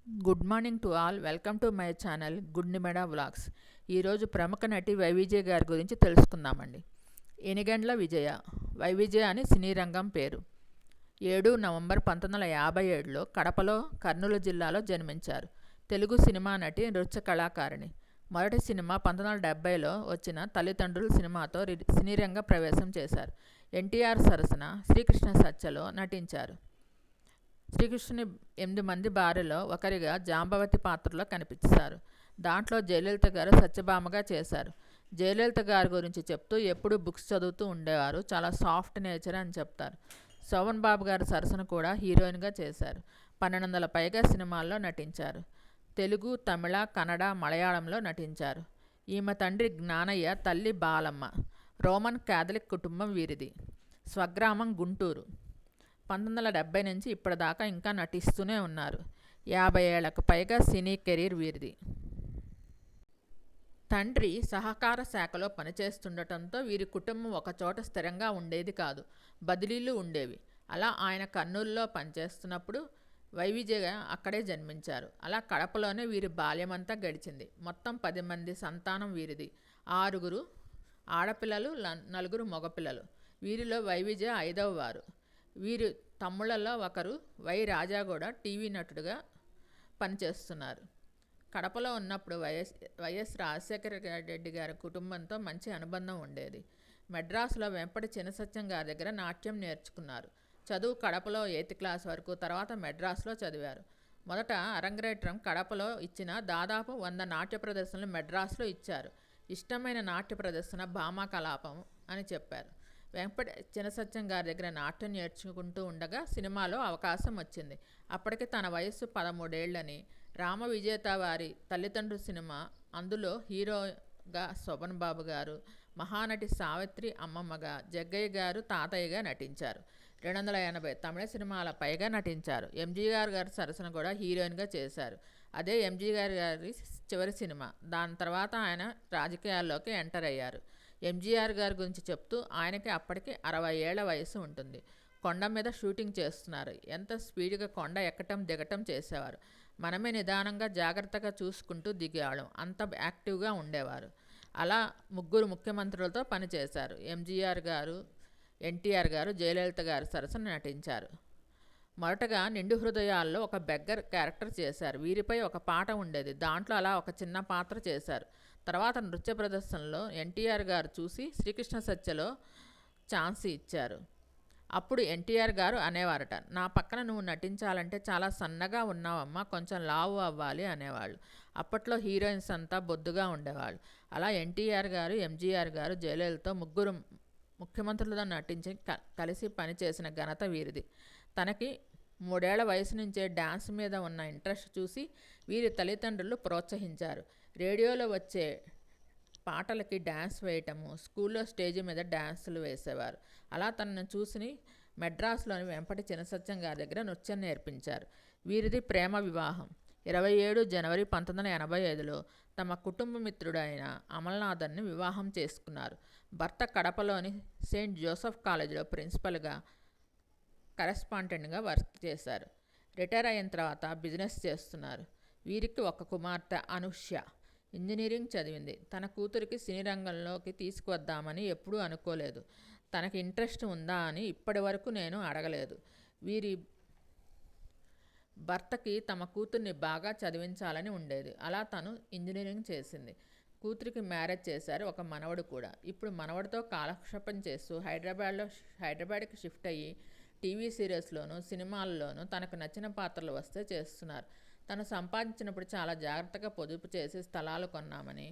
Good morning to all. Welcome to my channel Gundumeda vlogs. ఈరోజు ప్రముఖ నటి వైవిజయ గారి గురించి తెలుసుకుందామండి. ఎనిగండ్ల విజయ. వైవిజయ అని సినీ రంగం పేరు. 7 నవంబర్ 1957లో కడపలో కర్నూలు జిల్లాలో జన్మించారు. తెలుగు సినిమా నటి, నృత్య కళాకారిణి. మొదటి సినిమా 1970లో వచ్చిన తల్లిదండ్రులు సినిమాతో సినీ రంగ ప్రవేశం చేశారు. ఎన్టీఆర్ సరసన శ్రీకృష్ణ సత్యలో నటించారు. శ్రీకృష్ణుని 8 మంది భార్యలో ఒకరిగా జాంబవతి పాత్రలో కనిపించారు. దాంట్లో జయలలిత గారు సత్యభామగా చేశారు. జయలలిత గారి గురించి చెప్తూ ఎప్పుడూ బుక్స్ చదువుతూ ఉండేవారు. చాలా సాఫ్ట్ నేచర్ అని చెప్తారు. శోభన్ బాబు గారి సరసన కూడా హీరోయిన్గా చేశారు. 1200 పైగా సినిమాల్లో నటించారు. తెలుగు, తమిళ, కన్నడ, మలయాళంలో నటించారు. ఈమె తండ్రి జ్ఞానయ్య, తల్లి బాలమ్మ. రోమన్ క్యాథలిక్ కుటుంబం వీరిది. స్వగ్రామం గుంటూరు. 1970 నుంచి ఇప్పటిదాకా ఇంకా నటిస్తూనే ఉన్నారు. 50 ఏళ్లకు పైగా సినీ కెరీర్ వీరిది. తండ్రి సహకార శాఖలో పనిచేస్తుండటంతో వీరి కుటుంబం ఒకచోట స్థిరంగా ఉండేది కాదు. బదిలీలు ఉండేవి. అలా ఆయన కర్నూలులో పనిచేస్తున్నప్పుడు వైవిజయ అక్కడే జన్మించారు. అలా కడపలోనే వీరి బాల్యమంతా గడిచింది. మొత్తం 10 మంది సంతానం వీరిది. 6 ఆడపిల్లలు, 4 మగపిల్లలు. వీరిలో వైవిజయ 5వ వారు. వీరి తమ్ముళ్ళలో ఒకరు వై రాజా కూడా టీవీ నటుడుగా పనిచేస్తున్నారు. కడపలో ఉన్నప్పుడు వైఎస్ రాజశేఖర రెడ్డి గారి కుటుంబంతో మంచి అనుబంధం ఉండేది. మెడ్రాసులో వెంపటి చినసత్యం గారి దగ్గర నాట్యం నేర్చుకున్నారు. చదువు కడపలో 8th క్లాస్ వరకు, తర్వాత మెడ్రాస్లో చదివారు. మొదట అరంగేట్రం కడపలో ఇచ్చిన దాదాపు 100 నాట్య ప్రదర్శనలు మెడ్రాస్లో ఇచ్చారు. ఇష్టమైన నాట్య ప్రదర్శన భామా కలాపం అని చెప్పారు. వెంపటి చినసత్యం గారి దగ్గర నాట్యం నేర్చుకుంటూ ఉండగా సినిమాలో అవకాశం వచ్చింది. అప్పటికి తన వయస్సు 13 ఏళ్లని. రామ విజేత వారి తల్లిదండ్రుల సినిమా, అందులో హీరోగా శోభన్ బాబు గారు, మహానటి సావిత్రి అమ్మమ్మగా, జగ్గయ్య గారు తాతయ్యగా నటించారు. 280 తమిళ సినిమాల పైగా నటించారు. ఎంజీఆర్ గారి సరసన కూడా హీరోయిన్గా చేశారు. అదే ఎంజీఆర్ గారి చివరి సినిమా. దాని తర్వాత ఆయన రాజకీయాల్లోకి ఎంటర్ అయ్యారు. ఎంజీఆర్ గారి గురించి చెప్తూ ఆయనకి అప్పటికి 60 ఏళ్ల వయసు ఉంటుంది. కొండ మీద షూటింగ్ చేస్తున్నారు. ఎంత స్పీడ్గా కొండ ఎక్కటం దిగటం చేసేవారు. మనమే నిదానంగా జాగ్రత్తగా చూసుకుంటూ దిగేవాళ్ళం. అంత యాక్టివ్గా ఉండేవారు. అలా 3 ముఖ్యమంత్రులతో పనిచేశారు. ఎంజీఆర్ గారు, ఎన్టీఆర్ గారు, జయలలిత గారు సరసన నటించారు. మొదటగా నిండు హృదయాల్లో ఒక బెగ్గర్ క్యారెక్టర్ చేశారు. వీరిపై ఒక పాట ఉండేది. దాంట్లో అలా ఒక చిన్న పాత్ర చేశారు. తర్వాత నృత్య ప్రదర్శనలో ఎన్టీఆర్ గారు చూసి శ్రీకృష్ణ సత్యలో ఛాన్స్ ఇచ్చారు. అప్పుడు ఎన్టీఆర్ గారు అనేవారట, నా పక్కన నువ్వు నటించాలంటే చాలా సన్నగా ఉన్నావమ్మా, కొంచెం లావు అవ్వాలి అనేవాళ్ళు. అప్పట్లో హీరోయిన్స్ అంతా బొద్దుగా ఉండేవాళ్ళు. అలా ఎన్టీఆర్ గారు, ఎంజీఆర్ గారు, జయలలితతో 3 ముఖ్యమంత్రులతో నటించి కలిసి పనిచేసిన ఘనత వీరిది. తనకి 3 ఏళ్ల వయసు నుంచే డ్యాన్స్ మీద ఉన్న ఇంట్రెస్ట్ చూసి వీరి తల్లిదండ్రులు ప్రోత్సహించారు. రేడియోలో వచ్చే పాటలకి డ్యాన్స్ వేయటము, స్కూల్లో స్టేజ్ మీద డ్యాన్సులు వేసేవారు. అలా తనను చూసి మెడ్రాస్లోని వెంపటి చినసత్యం గారి దగ్గర నృత్యం నేర్పించారు. వీరిది ప్రేమ వివాహం. 27 జనవరి 1985లో తమ కుటుంబ మిత్రుడైన అమల్నాథన్ని వివాహం చేసుకున్నారు. భర్త కడపలోని సెయింట్ జోసెఫ్ కాలేజీలో ప్రిన్సిపల్గా, కరెస్పాండెంట్గా వర్క్ చేశారు. రిటైర్ అయిన తర్వాత బిజినెస్ చేస్తున్నారు. వీరికి ఒక కుమార్తె అనుష్య. ఇంజనీరింగ్ చదివింది. తన కూతురికి సినీ రంగంలోకి తీసుకువద్దామని ఎప్పుడూ అనుకోలేదు. తనకి ఇంట్రెస్ట్ ఉందా అని ఇప్పటి వరకు నేను అడగలేదు. వీరి భర్తకి తమ కూతుర్ని బాగా చదివించాలని ఉండేది. అలా తను ఇంజనీరింగ్ చేసింది. కూతురికి మ్యారేజ్ చేశారు. ఒక మనవడు కూడా. ఇప్పుడు మనవడితో కాలక్షేపం చేస్తూ హైదరాబాద్కి షిఫ్ట్ అయ్యి టీవీ సీరియల్స్లోనూ, సినిమాల్లోనూ తనకు నచ్చిన పాత్రలు వస్తే చేస్తున్నారు. తను సంపాదించినప్పుడు చాలా జాగ్రత్తగా పొదుపు చేసి స్థలాలు కొన్నామని,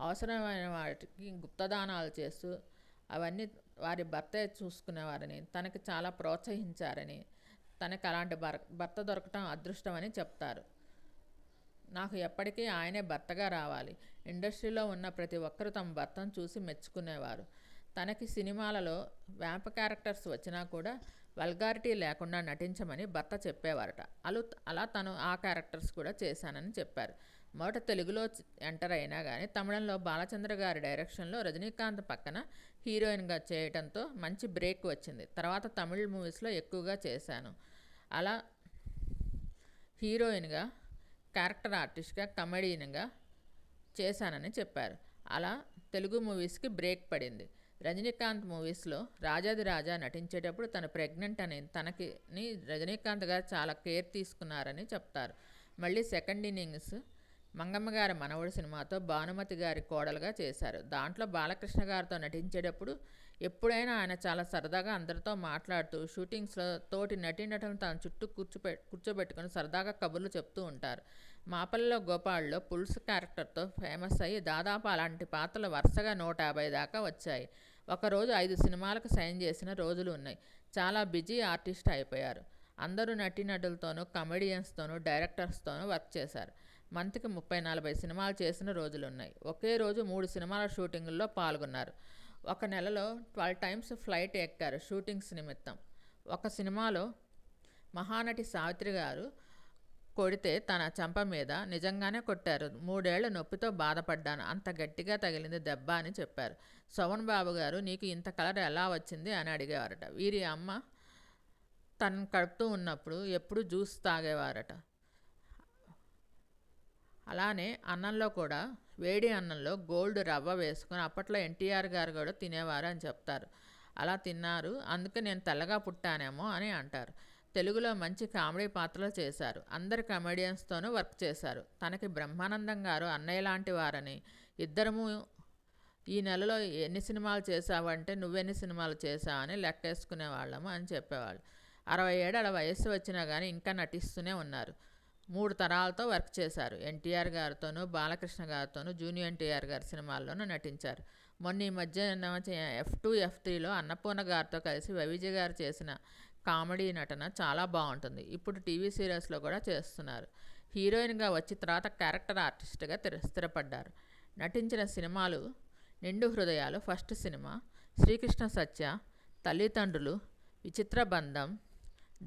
అవసరమైన వాటికి గుప్తదానాలు చేస్తూ అవన్నీ వారి భర్తే చూసుకునేవారని, తనకి చాలా ప్రోత్సహించారని, తనకు అలాంటి భర్త దొరకటం అదృష్టమని చెప్తారు. నాకు ఎప్పటికీ ఆయనే భర్తగా రావాలి. ఇండస్ట్రీలో ఉన్న ప్రతి ఒక్కరూ తమ భర్తను చూసి మెచ్చుకునేవారు. తనకి సినిమాలలో వ్యాంప క్యారెక్టర్స్ వచ్చినా కూడా వల్గారిటీ లేకుండా నటించమని భర్త చెప్పేవారట. అలా తను ఆ క్యారెక్టర్స్ కూడా చేశానని చెప్పారు. మొదట తెలుగులో ఎంటర్ అయినా కానీ తమిళంలో బాలచంద్ర గారి డైరెక్షన్లో రజనీకాంత్ పక్కన హీరోయిన్గా చేయడంతో మంచి బ్రేక్ వచ్చింది. తర్వాత తమిళ మూవీస్లో ఎక్కువగా చేశాను. అలా హీరోయిన్గా క్యారెక్టర్ ఆర్టిస్ట్గా కమెడియన్గా చేశానని చెప్పారు. అలా తెలుగు మూవీస్కి బ్రేక్ పడింది. రజనీకాంత్ మూవీస్లో రాజాది రాజా నటించేటప్పుడు తను ప్రెగ్నెంట్ అని తనకిని రజనీకాంత్ గారు చాలా కేర్ తీసుకున్నారని చెప్తారు. మళ్ళీ సెకండ్ ఇన్నింగ్స్ మంగమ్మ గారి మనవడు సినిమాతో భానుమతి గారి కోడలుగా చేశారు. దాంట్లో బాలకృష్ణ గారితో నటించేటప్పుడు ఎప్పుడైనా ఆయన చాలా సరదాగా అందరితో మాట్లాడుతూ షూటింగ్స్లో తోటి నటీనటులను తన చుట్టూ కూర్చోబెట్టుకుని సరదాగా కబుర్లు చెప్తూ ఉంటారు. మాపల్లిలో గోపాల్లో పులుసు క్యారెక్టర్తో ఫేమస్ అయ్యి దాదాపు అలాంటి పాత్రలు వరుసగా 150 దాకా వచ్చాయి. ఒకరోజు 5 సినిమాలకు సైన్ చేసిన రోజులు ఉన్నాయి. చాలా బిజీ ఆర్టిస్ట్ అయిపోయారు. అందరూ నటీనటులతోనూ కమెడియన్స్తోనూ డైరెక్టర్స్తోనూ వర్క్ చేశారు. మంత్కి 30-40 సినిమాలు చేసిన రోజులున్నాయి. ఒకే రోజు 3 సినిమాల షూటింగుల్లో పాల్గొన్నారు. ఒక నెలలో 12 టైమ్స్ ఫ్లైట్ ఎక్కారు షూటింగ్స్ నిమిత్తం. ఒక సినిమాలో మహానటి సావిత్రి గారు కొడితే తన చెంప మీద నిజంగానే కొట్టారు. 3 ఏళ్ల నొప్పితో బాధపడ్డాను, అంత గట్టిగా తగిలింది దెబ్బ అని చెప్పారు. శోభన్ బాబు గారు నీకు ఇంత కలర్ ఎలా వచ్చింది అని అడిగేవారట. వీరి అమ్మ తనను కడుపుతూ ఉన్నప్పుడు ఎప్పుడు జ్యూస్ తాగేవారట. అలానే అన్నంలో కూడా వేడి అన్నంలో గోల్డ్ రవ్వ వేసుకొని అప్పట్లో ఎన్టీఆర్ గారు కూడా తినేవారు అని చెప్తారు. అలా తిన్నారు, అందుకే నేను తెల్లగా పుట్టానేమో అని అంటారు. తెలుగులో మంచి కామెడీ పాత్రలు చేశారు. అందరి కమెడియన్స్తోనూ వర్క్ చేశారు. తనకి బ్రహ్మానందం గారు అన్నయ్య లాంటి వారని, ఇద్దరము ఈ నెలలో ఎన్ని సినిమాలు చేశావంటే నువ్వెన్ని సినిమాలు చేశావు అని లెక్కేసుకునేవాళ్ళము అని చెప్పేవాళ్ళు. 60 ఏళ్ల వయస్సు వచ్చినా కానీ ఇంకా నటిస్తూనే ఉన్నారు. 3 తరాలతో వర్క్ చేశారు. ఎన్టీఆర్ గారితోనూ బాలకృష్ణ గారితోనూ జూనియర్ ఎన్టీఆర్ గారి సినిమాల్లోనూ నటించారు. మొన్న ఈ మధ్య F2, F3లో అన్నపూర్ణ గారితో కలిసి వైవిజయ్ గారు చేసిన కామెడీ నటన చాలా బాగుంటుంది. ఇప్పుడు టీవీ సీరియల్స్లో కూడా చేస్తున్నారు. హీరోయిన్గా వచ్చి తర్వాత క్యారెక్టర్ ఆర్టిస్ట్గా స్థిరపడ్డారు. నటించిన సినిమాలు నిండు హృదయాలు ఫస్ట్ సినిమా, శ్రీకృష్ణ సత్య, తల్లిదండ్రులు, విచిత్ర బంధం,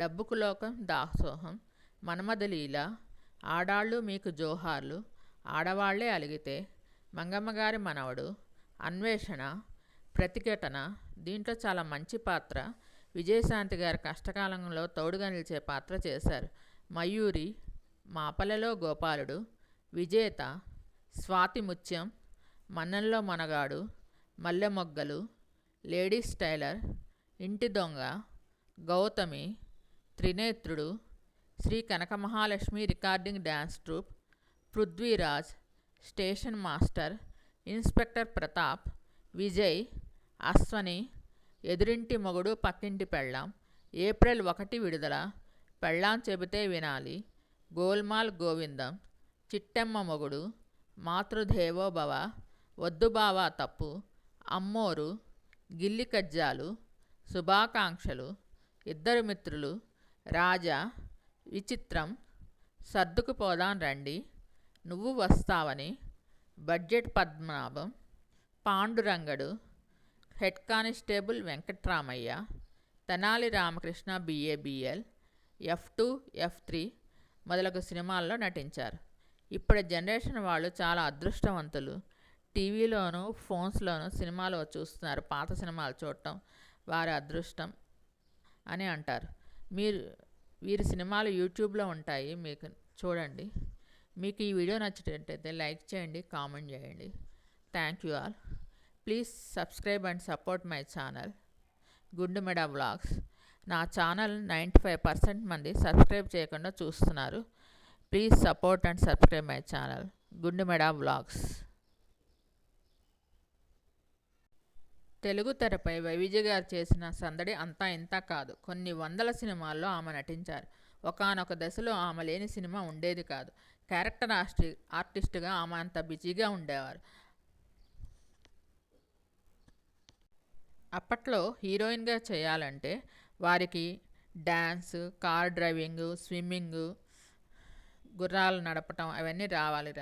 డబ్బుకు లోకం దాసోహం, మన్మథలీల, ఆడాళ్ళు మీకు జోహార్లు, ఆడవాళ్లే అలిగితే, మంగమ్మగారి మనవడు, అన్వేషణ, ప్రతిఘటన. దీంట్లో చాలా మంచి పాత్ర. విజయశాంతి గారి కష్టకాలంలో తోడుగా నిలిచే పాత్ర చేశారు. మయూరి, మాపల్లెలో గోపాలుడు, విజేత, స్వాతి ముత్యం, మన్నెల్లో మనగాడు, మల్లె మొగ్గలు, లేడీస్ టైలర్, ఇంటి దొంగ, Gautami, Trinetrudu, Sri Kanakamahalakshmi recording dance troupe, Prithviraj, station master, inspector Pratap, Vijay, Ashwini, ఎదురింటి మొగుడు పక్కింటి పెళ్ళాం, ఏప్రిల్ 1 విడుదల, పెళ్ళాం చెబితే వినాలి, గోల్మాల్ గోవిందం, చిట్టెమ్మ మొగుడు, మాతృదేవో భవ, వద్దు బావా తప్పు, అమ్మోరు, గిల్లి కజ్జాలు, శుభాకాంక్షలు, ఇద్దరు మిత్రులు, రాజా, విచిత్రం, సర్దుకు పోదాం రండి, నువ్వు వస్తావని, budget Padmanabham, Pandurangadu, head constable Venkatramayya, Tenali Ramakrishna BABL, F2, F3 మొదలగు సినిమాల్లో నటించారు. ఇప్పటి జనరేషన్ వాళ్ళు చాలా అదృష్టవంతులు. టీవీలోనూ ఫోన్స్లోనూ సినిమాలు చూస్తున్నారు. పాత సినిమాలు చూడటం వారి అదృష్టం అని అంటారు. వీరి సినిమాలు యూట్యూబ్లో ఉంటాయి, మీకు చూడండి. మీకు ఈ వీడియో నచ్చినట్టయితే లైక్ చేయండి, కామెంట్ చేయండి. Thank you all. Please subscribe and support my channel Gundumeda vlogs. నా ఛానల్ 95% మంది సబ్స్క్రైబ్ చేయకుండా చూస్తున్నారు. Please support and subscribe my channel Gundumeda vlogs. Telugu తెరపై వైవిజయ్ గారు చేసిన సందడి అంతా ఇంతా కాదు. కొన్ని వందల సినిమాల్లో ఆమె నటించారు. ఒకానొక దశలో ఆమె లేని సినిమా ఉండేది కాదు. క్యారెక్టర్ ఆర్టిస్ట్గా ఆమె అంత బిజీగా ఉండేవారు. అప్పట్లో హీరోయిన్గా చేయాలంటే వారికి డ్యాన్స్, కార్ డ్రైవింగు, స్విమ్మింగు, గుర్రాలు నడపటం అవన్నీ రావాలి.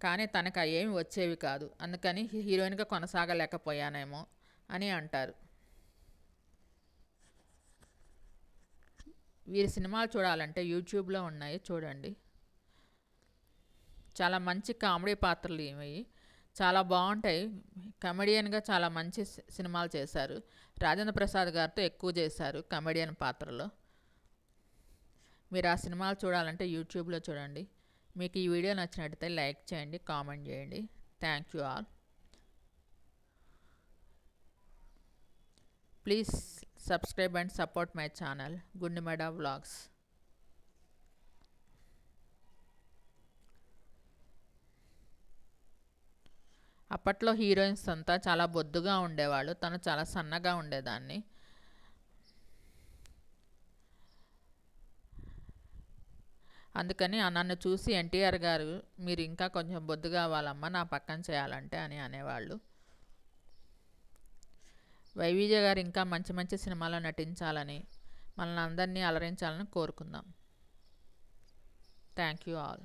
కానీ తనకు ఏమి వచ్చేవి కాదు. అందుకని హీరోయిన్గా కొనసాగలేకపోయానేమో అని అంటారు. వీరి సినిమాలు చూడాలంటే యూట్యూబ్లో ఉన్నాయి, చూడండి. చాలా మంచి కామెడీ పాత్రలు ఇవి, చాలా బాగుంటాయి. కమెడియన్గా చాలా మంచి సినిమాలు చేశారు. రాజేంద్ర ప్రసాద్ గారితో ఎక్కువ చేశారు కమెడియన్ పాత్రలో. మీరు ఆ సినిమాలు చూడాలంటే యూట్యూబ్లో చూడండి. మీకు ఈ వీడియో నచ్చినట్టయితే లైక్ చేయండి, కామెంట్ చేయండి. Thank you all. Please subscribe and support my channel Gundumeda vlogs. అప్పట్లో హీరోయిన్స్ అంతా చాలా బొద్దుగా ఉండేవాళ్ళు, తను చాలా సన్నగా ఉండేదాన్ని. అందుకని నన్ను చూసి ఎన్టీఆర్ గారు మీరు ఇంకా కొంచెం బొద్దుగా అవ్వాలమ్మా నా పక్కన చేయాలంటే అని అనేవాళ్ళు. వైవిజయ గారు ఇంకా మంచి మంచి సినిమాలో నటించాలని, మనల్ని అందరినీ అలరించాలని కోరుకుందాం. Thank you all.